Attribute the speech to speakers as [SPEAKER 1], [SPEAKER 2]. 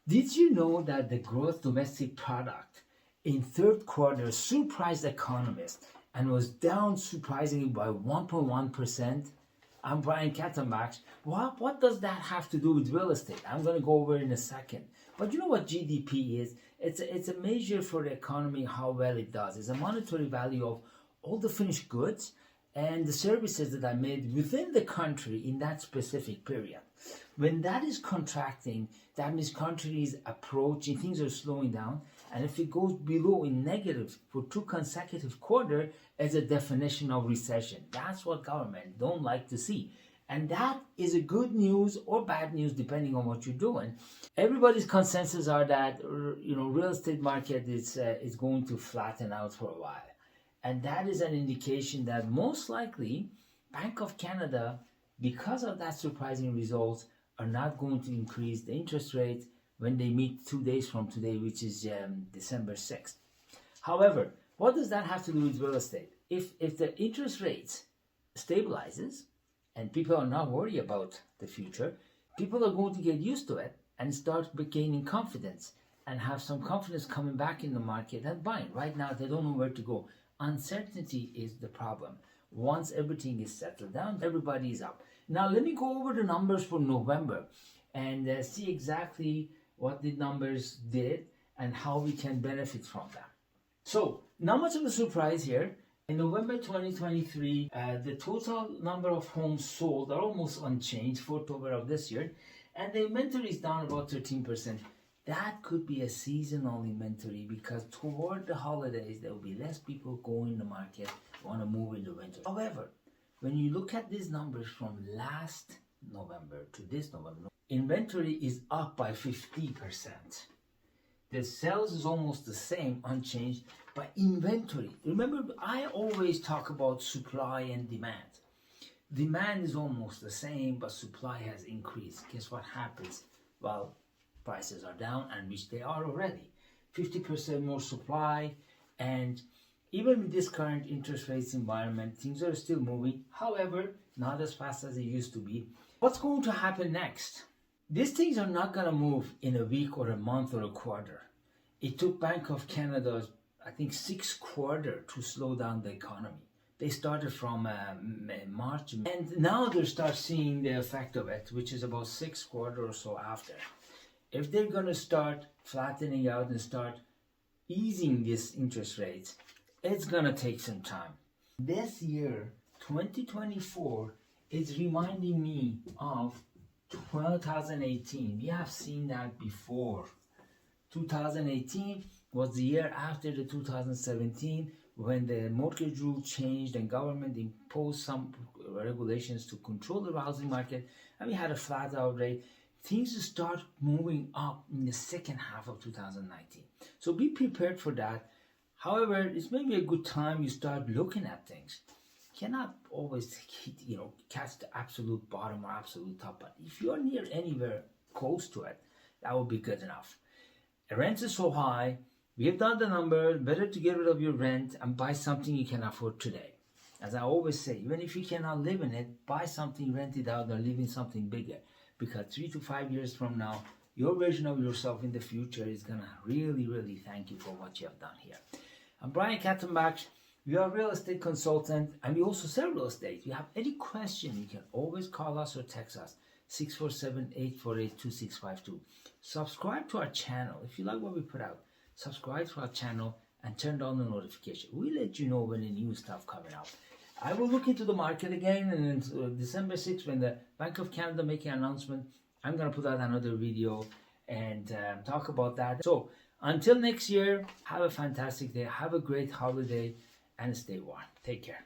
[SPEAKER 1] Did you know that the gross domestic product in third quarter surprised economists and was down surprisingly by 1.1%? I'm Brian Khatambakhsh. What does that have to do with real estate? I'm going to go over it in a second. But you know what GDP is? It's a measure for the economy, how well it does. It's a monetary value of all the finished goods and the services that are made within the country in that specific period. When that is contracting, that means country is approaching, things are slowing down, and if it goes below in negative for 2 consecutive quarters, it's a definition of recession. That's what government don't like to see. And that is a good news or bad news depending on what you're doing. Everybody's consensus are that real estate market is going to flatten out for a while. And that is an indication that most likely Bank of Canada, because of that surprising results, are not going to increase the interest rate when they meet 2 days from today, which is December 6th. However, what does that have to do with real estate? If the interest rates stabilizes and people are not worried about the future, people are going to get used to it and start gaining confidence and have some confidence coming back in the market and buying. Right now, they don't know where to go. Uncertainty is the problem. Once everything is settled down, everybody is up. Now, let me go over the numbers for November and see exactly what the numbers did and how we can benefit from them. So, not much of a surprise here. In November 2023, the total number of homes sold are almost unchanged for October of this year, and the inventory is down about 13%. That could be a seasonal inventory because toward the holidays, there will be less people going in the market, want to move in the winter. However, when you look at these numbers from last November to this November, inventory is up by 50%. The sales is almost the same, unchanged, but inventory. Remember, I always talk about supply and demand. Demand is almost the same, but supply has increased. Guess what happens? Well, prices are down, and which they are already. 50% more supply, and even with this current interest rates environment, things are still moving. However, not as fast as they used to be. What's going to happen next? These things are not going to move in a week or a month or a quarter. It took Bank of Canada, I think, 6 quarters to slow down the economy. They started from March, and now they start seeing the effect of it, which is about 6 quarters or so after. If they're going to start flattening out and start easing these interest rates, it's going to take some time. This year, 2024, is reminding me of 2018. We have seen that before. 2018 was the year after the 2017 when the mortgage rule changed and government imposed some regulations to control the housing market, and we had a flat out rate. Things start moving up in the second half of 2019. So be prepared for that. However, it's maybe a good time you start looking at things. You cannot always catch the absolute bottom or absolute top, but if you're near anywhere close to it, that would be good enough. The rent is so high. We have done the number. Better to get rid of your rent and buy something you can afford today. As I always say, even if you cannot live in it, buy something, rent it out, or live in something bigger. Because 3 to 5 years from now, your version of yourself in the future is going to really, really thank you for what you have done here. I'm Brian Khatambakhsh. We are a real estate consultant, and we also sell real estate. If you have any question, you can always call us or text us, 647-848-2652. Subscribe to our channel. If you like what we put out, subscribe to our channel and turn on the notification. We let you know when the new stuff coming out. I will look into the market again, and December 6th, when the Bank of Canada make an announcement, I'm going to put out another video and talk about that. So until next year, have a fantastic day, have a great holiday, and stay warm. Take care.